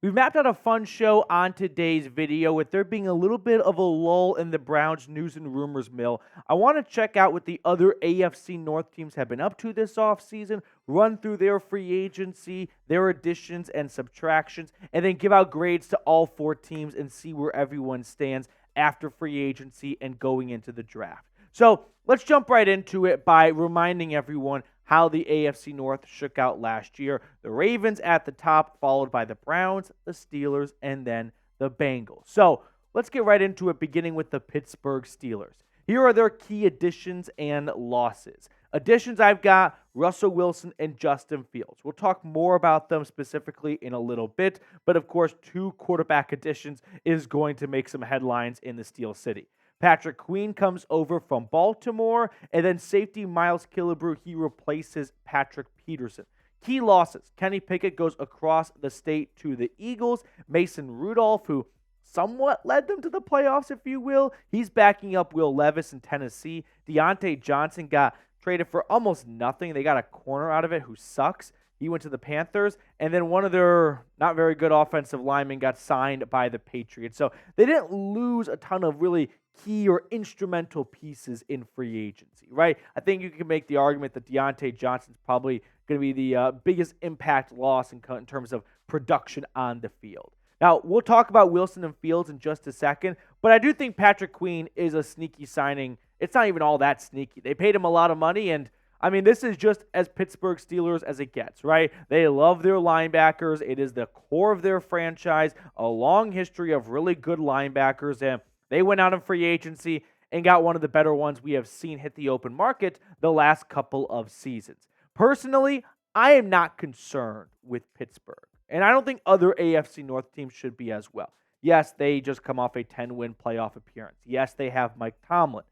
We've mapped out a fun show on today's video with there being a little bit of a lull in the Browns news and rumors mill. I want to check out what the other AFC North teams have been up to this offseason, run through their free agency, their additions and subtractions, and then give out grades to all four teams and see where everyone stands after free agency and going into the draft. So let's jump right into it by reminding everyone how the AFC North shook out last year. The Ravens at the top, followed by the Browns, the Steelers, and then the Bengals. So let's get right into it, beginning with the Pittsburgh Steelers. Here are their key additions and losses. Additions, I've got Russell Wilson and Justin Fields. We'll talk more about them specifically in a little bit, but of course, 2 quarterback additions is going to make some headlines in the Steel City. Patrick Queen comes over from Baltimore, and then safety Miles Killebrew, he replaces Patrick Peterson. Key losses, Kenny Pickett goes across the state to the Eagles. Mason Rudolph, who somewhat led them to the playoffs, if you will, he's backing up Will Levis in Tennessee. Diontae Johnson got traded for almost nothing. They got a corner out of it who sucks. He went to the Panthers, and then one of their not very good offensive linemen got signed by the Patriots. So they didn't lose a ton of really key or instrumental pieces in free agency, right? I think you can make the argument that Diontae Johnson's probably going to be the biggest impact loss in terms of production on the field. Now, we'll talk about Wilson and Fields in just a second, but I do think Patrick Queen is a sneaky signing. It's not even all that sneaky. They paid him a lot of money, and I mean, this is just as Pittsburgh Steelers as it gets, right? They love their linebackers. It is the core of their franchise, a long history of really good linebackers, and they went out in free agency and got one of the better ones we have seen hit the open market the last couple of seasons. Personally, I am not concerned with Pittsburgh, and I don't think other AFC North teams should be as well. Yes, they just come off a 10-win playoff appearance. Yes, they have Mike Tomlin.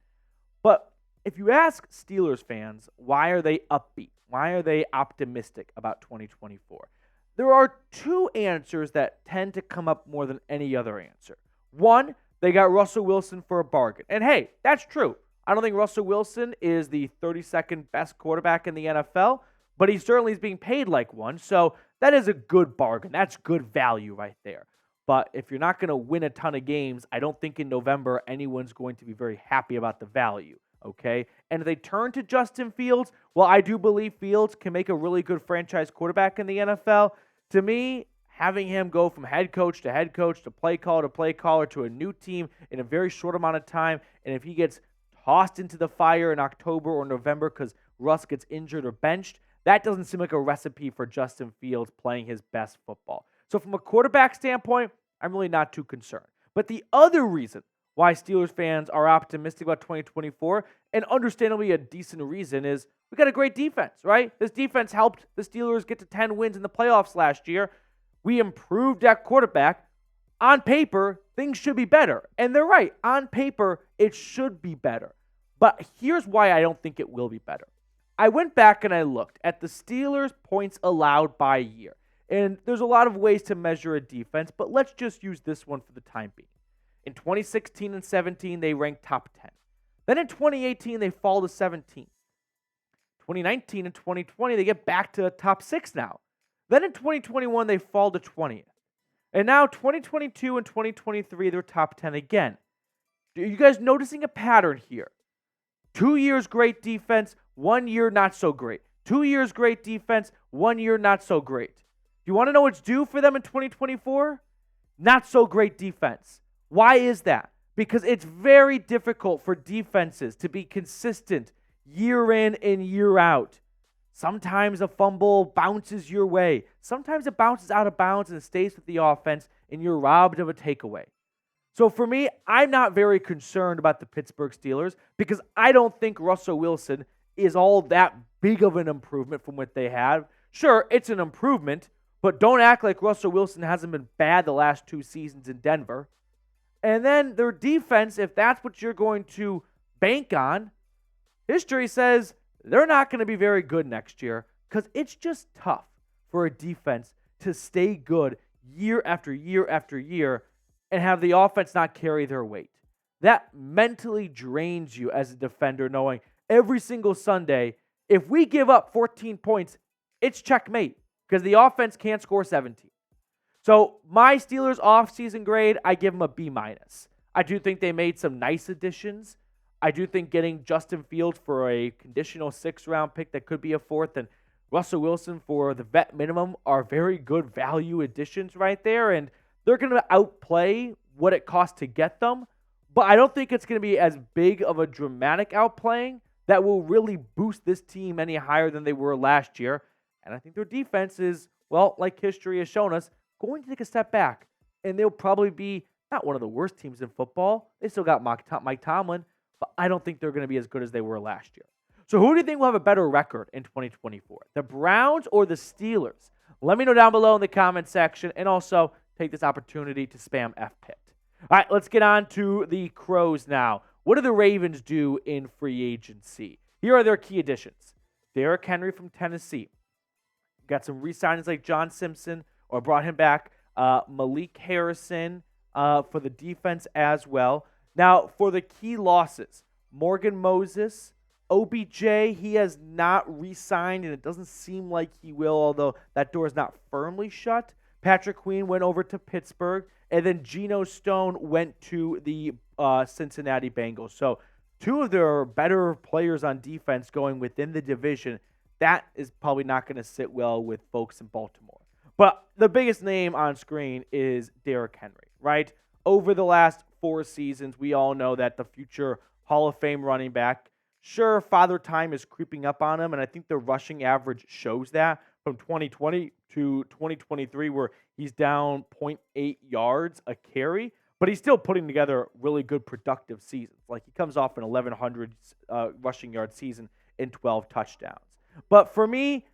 But if you ask Steelers fans, why are they upbeat? Why are they optimistic about 2024? There are 2 answers that tend to come up more than any other answer. One, they got Russell Wilson for a bargain. And hey, that's true. I don't think Russell Wilson is the 32nd best quarterback in the NFL, but he certainly is being paid like one. So that is a good bargain. That's good value right there. But if you're not going to win a ton of games, I don't think in November anyone's going to be very happy about the value. Okay? And if they turn to Justin Fields, well, I do believe Fields can make a really good franchise quarterback in the NFL. To me, having him go from head coach to play caller to a new team in a very short amount of time, and if he gets tossed into the fire in October or November because Russ gets injured or benched, that doesn't seem like a recipe for Justin Fields playing his best football. So from a quarterback standpoint, I'm really not too concerned. But the other reason why Steelers fans are optimistic about 2024, and understandably a decent reason, is we got a great defense, right? This defense helped the Steelers get to 10 wins in the playoffs last year. We improved at quarterback. On paper, things should be better. And they're right. On paper, it should be better. But here's why I don't think it will be better. I went back and I looked at the Steelers' points allowed by year. And there's a lot of ways to measure a defense, but let's just use this one for the time being. In 2016 and 17, they ranked top 10. Then in 2018, they fall to 17. 2019 and 2020, they get back to top 6 now. Then in 2021, they fall to 20th. And now 2022 and 2023, they're top 10 again. Are you guys noticing a pattern here? 2 years great defense, 1 year not so great. 2 years great defense, 1 year not so great. Do you want to know what's due for them in 2024? Not so great defense. Why is that? Because it's very difficult for defenses to be consistent year in and year out. Sometimes a fumble bounces your way. Sometimes it bounces out of bounds and stays with the offense, and you're robbed of a takeaway. So for me, I'm not very concerned about the Pittsburgh Steelers because I don't think Russell Wilson is all that big of an improvement from what they had. Sure, it's an improvement, but don't act like Russell Wilson hasn't been bad the last 2 seasons in Denver. And then their defense, if that's what you're going to bank on, history says they're not going to be very good next year because it's just tough for a defense to stay good year after year after year and have the offense not carry their weight. That mentally drains you as a defender, knowing every single Sunday, if we give up 14 points, it's checkmate because the offense can't score 17. So my Steelers offseason grade, I give them a B minus. I do think they made some nice additions. I do think getting Justin Fields for a conditional 6th-round pick that could be a 4th and Russell Wilson for the vet minimum are very good value additions right there, and they're going to outplay what it costs to get them. But I don't think it's going to be as big of a dramatic outplaying that will really boost this team any higher than they were last year. And I think their defense is, well, like history has shown us, going to take a step back. And they'll probably be not one of the worst teams in football. They still got Mike Tomlin, but I don't think they're going to be as good as they were last year. So who do you think will have a better record in 2024? The Browns or the Steelers? Let me know down below in the comment section, and also take this opportunity to spam FPIT. All right, let's get on to the Crows now. What do the Ravens do in free agency? Here are their key additions. Derrick Henry from Tennessee. Got some re-signings like John Simpson, or brought him back. Malik Harrison for the defense as well. Now, for the key losses, Morgan Moses, OBJ, he has not re-signed, and it doesn't seem like he will, although that door is not firmly shut. Patrick Queen went over to Pittsburgh, and then Geno Stone went to the Cincinnati Bengals. So 2 of their better players on defense going within the division. That is probably not going to sit well with folks in Baltimore. But the biggest name on screen is Derrick Henry, right? Over the last 4 seasons, we all know that the future Hall of Fame running back, sure, father time is creeping up on him, and I think the rushing average shows that from 2020 to 2023, where he's down 0.8 yards a carry, but he's still putting together really good productive seasons. Like, he comes off an 1,100 rushing yard season in 12 touchdowns. But for me,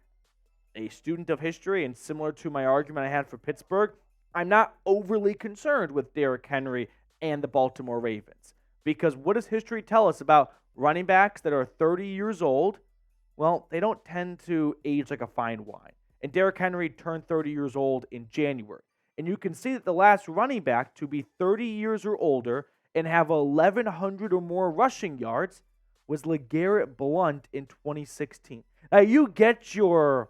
a student of history, and similar to my argument I had for Pittsburgh, I'm not overly concerned with Derrick Henry and the Baltimore Ravens. Because what does history tell us about running backs that are 30 years old? Well, they don't tend to age like a fine wine. And Derrick Henry turned 30 years old in January. And you can see that the last running back to be 30 years or older and have 1,100 or more rushing yards was LeGarrette Blount in 2016. Now, you get your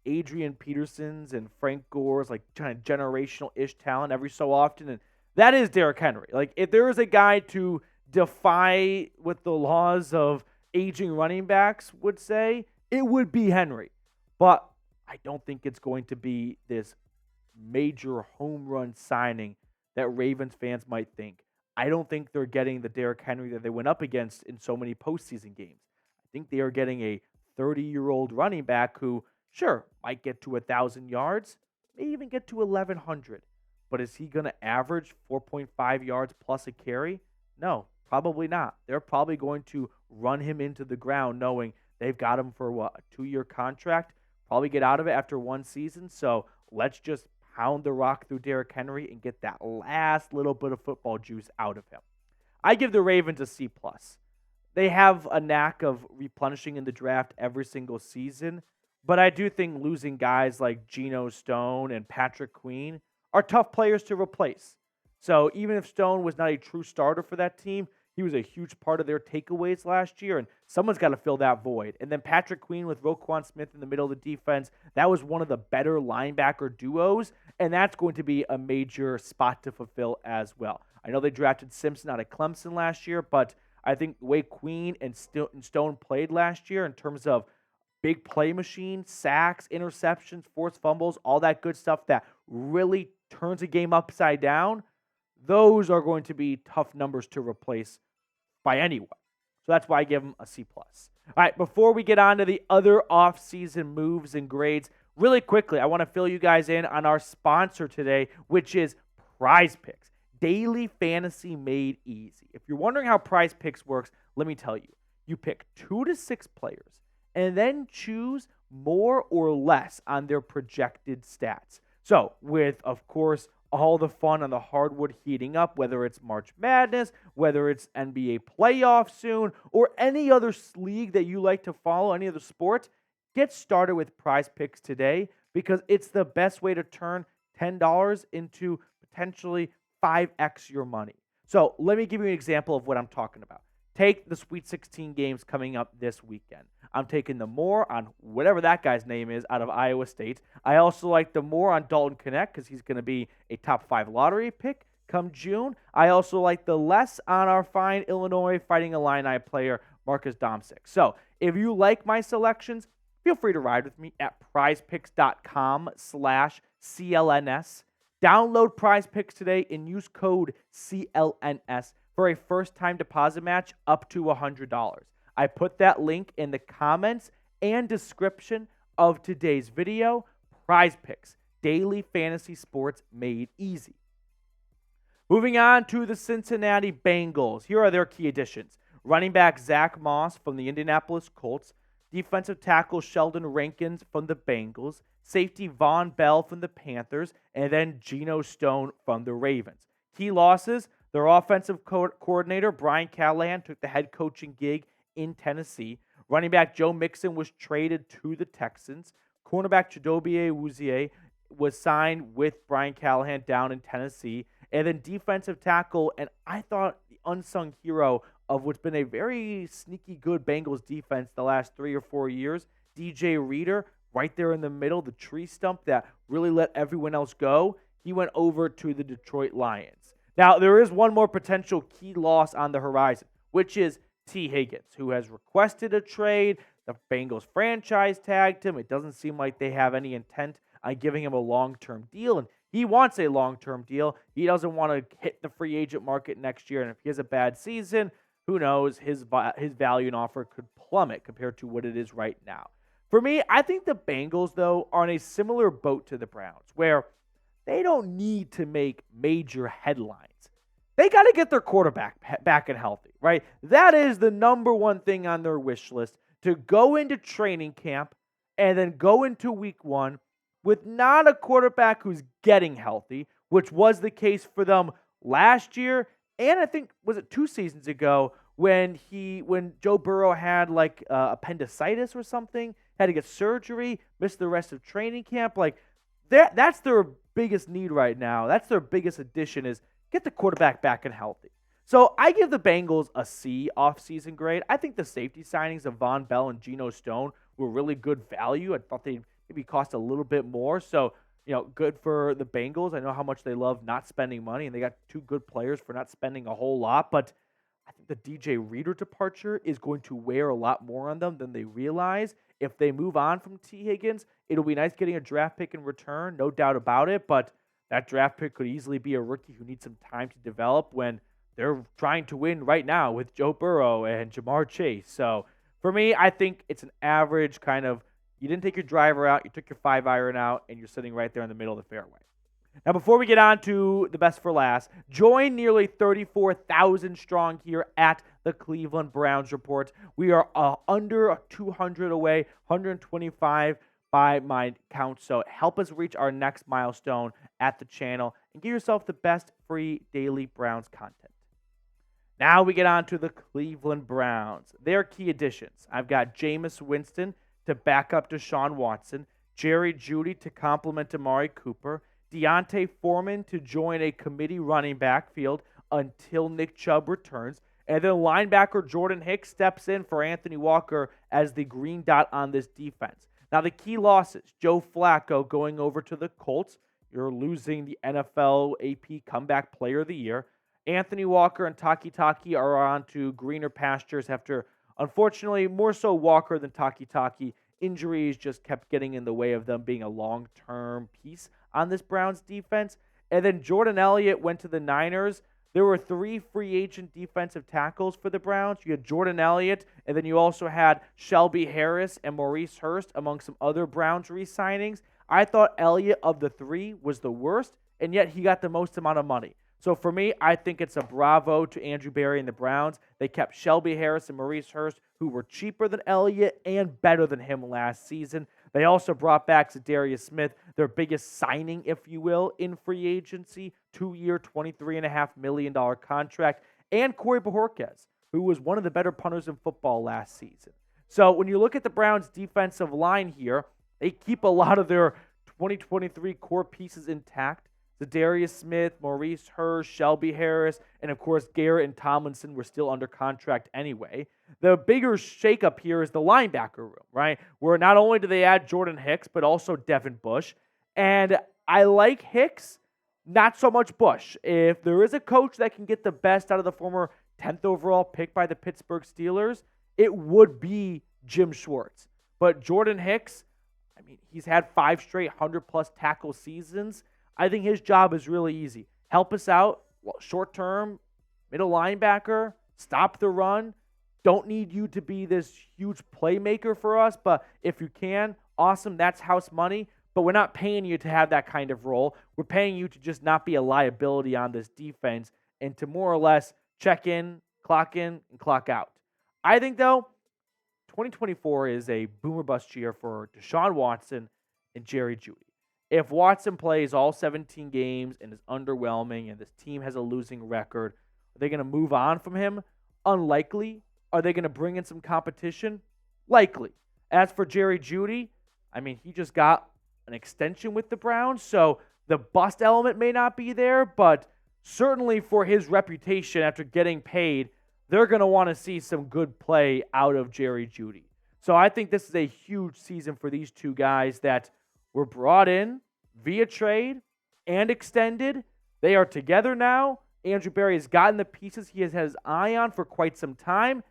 Adrian Petersons and Frank Gore's, like, kind of generational-ish talent every so often, and that is Derrick Henry. Like, if there is a guy to defy what the laws of aging running backs would say, it would be Henry. But I don't think it's going to be this major home run signing that Ravens fans might think. I don't think they're getting the Derrick Henry that they went up against in so many postseason games. I think they are getting a 30-year-old running back who, sure, might get to 1,000 yards, may even get to 1,100. But is he going to average 4.5 yards plus a carry? No, probably not. They're probably going to run him into the ground knowing they've got him for, a 2-year contract, probably get out of it after 1 season. So let's just pound the rock through Derrick Henry and get that last little bit of football juice out of him. I give the Ravens a C+. They have a knack of replenishing in the draft every single season, but I do think losing guys like Geno Stone and Patrick Queen are tough players to replace. So even if Stone was not a true starter for that team, he was a huge part of their takeaways last year, and someone's got to fill that void. And then Patrick Queen with Roquan Smith in the middle of the defense, that was one of the better linebacker duos, and that's going to be a major spot to fulfill as well. I know they drafted Simpson out of Clemson last year, but I think the way Queen and Stone played last year in terms of big play machine, sacks, interceptions, forced fumbles, all that good stuff that really turns a game upside down, those are going to be tough numbers to replace by anyone. So that's why I give them a C+. All right, before we get on to the other offseason moves and grades, really quickly, I want to fill you guys in on our sponsor today, which is Prize Picks. Daily fantasy made easy. If you're wondering how Prize Picks works, let me tell you. You pick 2 to 6 players and then choose more or less on their projected stats. So with, of course, all the fun on the hardwood heating up, whether it's March Madness, whether it's NBA playoffs soon, or any other league that you like to follow, any other sport, get started with Prize Picks today because it's the best way to turn $10 into potentially 5x your money. So let me give you an example of what I'm talking about. take the Sweet 16 games coming up this weekend. I'm taking the more on whatever that guy's name is out of Iowa State. I also like the more on Dalton Knecht because he's going to be a top 5 lottery pick come June. I also like the less on our fine Illinois Fighting Illini player, Marcus Domsick. So if you like my selections, feel free to ride with me at prizepicks.com/CLNS. Download Prize Picks today and use code CLNS for a first-time deposit match up to $100. I put that link in the comments and description of today's video. Prize Picks, daily fantasy sports made easy. Moving on to the Cincinnati Bengals. Here are their key additions. Running back Zach Moss from the Indianapolis Colts. Defensive tackle Sheldon Rankins from the Bengals. Safety Von Bell from the Panthers. And then Geno Stone from the Ravens. Key losses, their offensive coordinator Brian Callahan took the head coaching gig in Tennessee. Running back Joe Mixon was traded to the Texans. Cornerback Chidobe Awuzie was signed with Brian Callahan down in Tennessee. And then defensive tackle, and I thought the unsung hero of what's been a very sneaky good Bengals defense the last 3 or 4 years, DJ Reader, right there in the middle, the tree stump that really let everyone else go. He went over to the Detroit Lions. Now, there is one more potential key loss on the horizon, which is T. Higgins, who has requested a trade. The Bengals franchise tagged him. It doesn't seem like they have any intent on giving him a long-term deal, and he wants a long-term deal. He doesn't want to hit the free agent market next year, and if he has a bad season, who knows, his value and offer could plummet compared to what it is right now. For me, I think the Bengals, though, are in a similar boat to the Browns, where they don't need to make major headlines. They got to get their quarterback back and healthy, right? That is the number one thing on their wish list, to go into training camp and then go into week 1 with not a quarterback who's getting healthy, which was the case for them last year, and I think, was it 2 seasons ago, when Joe Burrow had like appendicitis or something, had to get surgery, missed the rest of training camp. Like that's their biggest need right now. That's their biggest addition, is get the quarterback back and healthy. So I give the Bengals a C offseason grade. I think the safety signings of Von Bell and Geno Stone were really good value. I thought they maybe cost a little bit more. So, good for the Bengals. I know how much they love not spending money, and they got 2 good players for not spending a whole lot. But I think the DJ Reader departure is going to wear a lot more on them than they realize. If they move on from T. Higgins, it'll be nice getting a draft pick in return, no doubt about it. But that draft pick could easily be a rookie who needs some time to develop when they're trying to win right now with Joe Burrow and Jamar Chase. So for me, I think it's an average kind of, you didn't take your driver out, you took your 5-iron out, and you're sitting right there in the middle of the fairway. Now, before we get on to the best for last, join nearly 34,000 strong here at the Cleveland Browns Report. We are under 200 away, 125 by my count. So help us reach our next milestone at the channel and give yourself the best free daily Browns content. Now we get on to the Cleveland Browns. Their key additions. I've got Jameis Winston to back up Deshaun Watson, Jerry Jeudy to complement Amari Cooper, Deontay Foreman to join a committee running back field until Nick Chubb returns, and then linebacker Jordan Hicks steps in for Anthony Walker as the green dot on this defense. Now the key losses, Joe Flacco going over to the Colts. You're losing the NFL AP Comeback Player of the Year. Anthony Walker and Taki are on to greener pastures after, unfortunately, more so Walker than Taki. Injuries just kept getting in the way of them being a long-term piece on this Browns defense. And then Jordan Elliott went to the Niners. There were 3 free agent defensive tackles for the Browns. You had Jordan Elliott, and then you also had Shelby Harris and Maurice Hurst among some other Browns re-signings. I thought Elliott of the 3 was the worst, and yet he got the most amount of money. So for me, I think it's a bravo to Andrew Berry and the Browns. They kept Shelby Harris and Maurice Hurst, who were cheaper than Elliott and better than him last season. They also brought back Zadarius Smith, their biggest signing, if you will, in free agency, 2-year, $23.5 million contract, and Corey Bojorquez, who was one of the better punters in football last season. So when you look at the Browns' defensive line here, they keep a lot of their 2023 core pieces intact. Zadarius Smith, Maurice Hurst, Shelby Harris, and of course Garrett and Tomlinson were still under contract anyway. The bigger shakeup here is the linebacker room, right? Where not only do they add Jordan Hicks, but also Devin Bush. And I like Hicks, not so much Bush. If there is a coach that can get the best out of the former 10th overall pick by the Pittsburgh Steelers, it would be Jim Schwartz. But Jordan Hicks, I mean, he's had 5 straight 100-plus tackle seasons. I think his job is really easy. Help us out, short-term, middle linebacker, stop the run. Don't need you to be this huge playmaker for us, but if you can, awesome, that's house money. But we're not paying you to have that kind of role. We're paying you to just not be a liability on this defense and to more or less check in, and clock out. I think, though, 2024 is a boomer bust year for Deshaun Watson and Jerry Jeudy. If Watson plays all 17 games and is underwhelming and this team has a losing record, are they going to move on from him? Unlikely. Are they going to bring in some competition? Likely. As for Jerry Jeudy, I mean, he just got an extension with the Browns, so the bust element may not be there, but certainly for his reputation after getting paid, they're going to want to see some good play out of Jerry Jeudy. So I think this is a huge season for these two guys that were brought in via trade and extended. They are together now. Andrew Berry has gotten the pieces he has had his eye on for quite some time,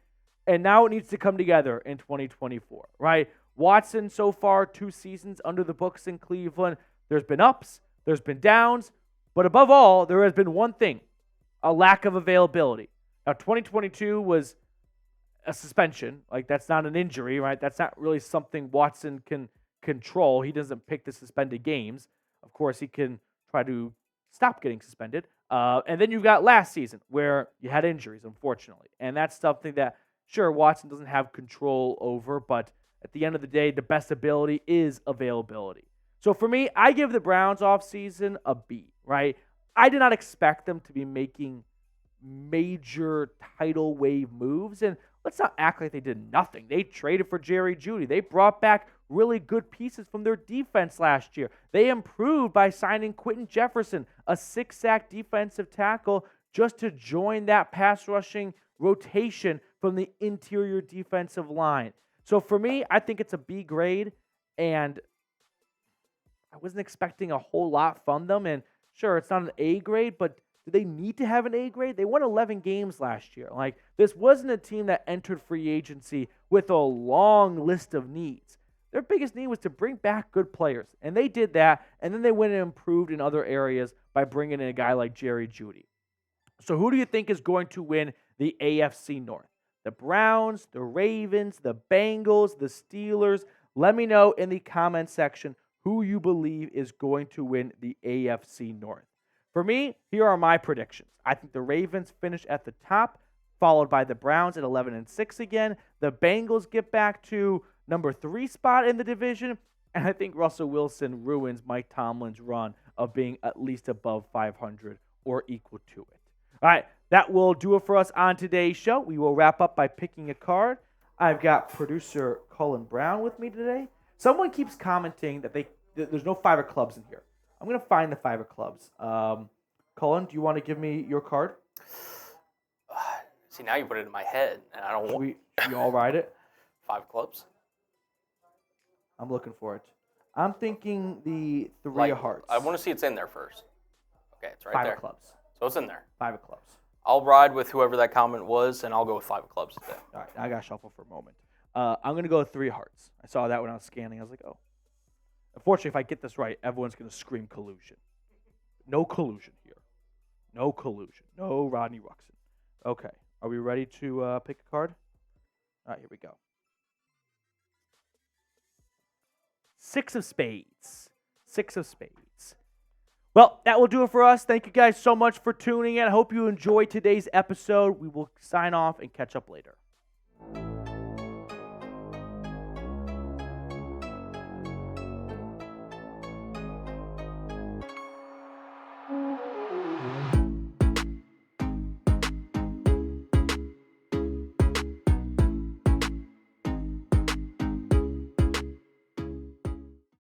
and now it needs to come together in 2024, right? Watson, so far, 2 seasons under the books in Cleveland. There's been ups, there's been downs, but above all, there has been one thing, a lack of availability. Now, 2022 was a suspension. Like, that's not an injury, right? That's not really something Watson can control. He doesn't pick the suspended games. Of course, he can try to stop getting suspended. And then you've got last season where you had injuries, unfortunately. And that's something that, sure, Watson doesn't have control over, but at the end of the day, the best ability is availability. So for me, I give the Browns offseason a B, right? I did not expect them to be making major tidal wave moves. And let's not act like they did nothing. They traded for Jerry Jeudy. They brought back really good pieces from their defense last year. They improved by signing Quentin Jefferson, a 6-sack defensive tackle, just to join that pass rushing rotation from the interior defensive line. So for me, I think it's a B grade, and I wasn't expecting a whole lot from them. And sure, it's not an A grade, but do they need to have an A grade? They won 11 games last year. Like, this wasn't a team that entered free agency with a long list of needs. Their biggest need was to bring back good players, and they did that, and then they went and improved in other areas by bringing in a guy like Jerry Jeudy. So who do you think is going to win the AFC North? The Browns, the Ravens, the Bengals, the Steelers? Let me know in the comment section who you believe is going to win the AFC North. For me, here are my predictions. I think the Ravens finish at the top, followed by the Browns at 11-6 again. The Bengals get back to number 3 spot in the division, and I think Russell Wilson ruins Mike Tomlin's run of being at least above 500 or equal to it. All right, that will do it for us on today's show. We will wrap up by picking a card. I've got producer Cullen Brown with me today. Someone keeps commenting that there's no 5 clubs in here. I'm going to find the 5 clubs. Cullen, do you want to give me your card? See, now you put it in my head, and I don't want. Should we all ride it? 5 clubs. I'm looking for it. I'm thinking the 3 of hearts. I want to see it's in there first. Okay, it's right 5 there. 5 clubs. So it's in there. 5 clubs. I'll ride with whoever that comment was, and I'll go with 5 clubs today. All right, I got to shuffle for a moment. I'm going to go with 3 hearts. I saw that when I was scanning. I was like, oh. Unfortunately, if I get this right, everyone's going to scream collusion. No collusion here. No collusion. No Rodney Ruxin. Okay. Are we ready to pick a card? All right, here we go. 6 of spades. 6 of spades. Well, that will do it for us. Thank you guys so much for tuning in. I hope you enjoyed today's episode. We will sign off and catch up later.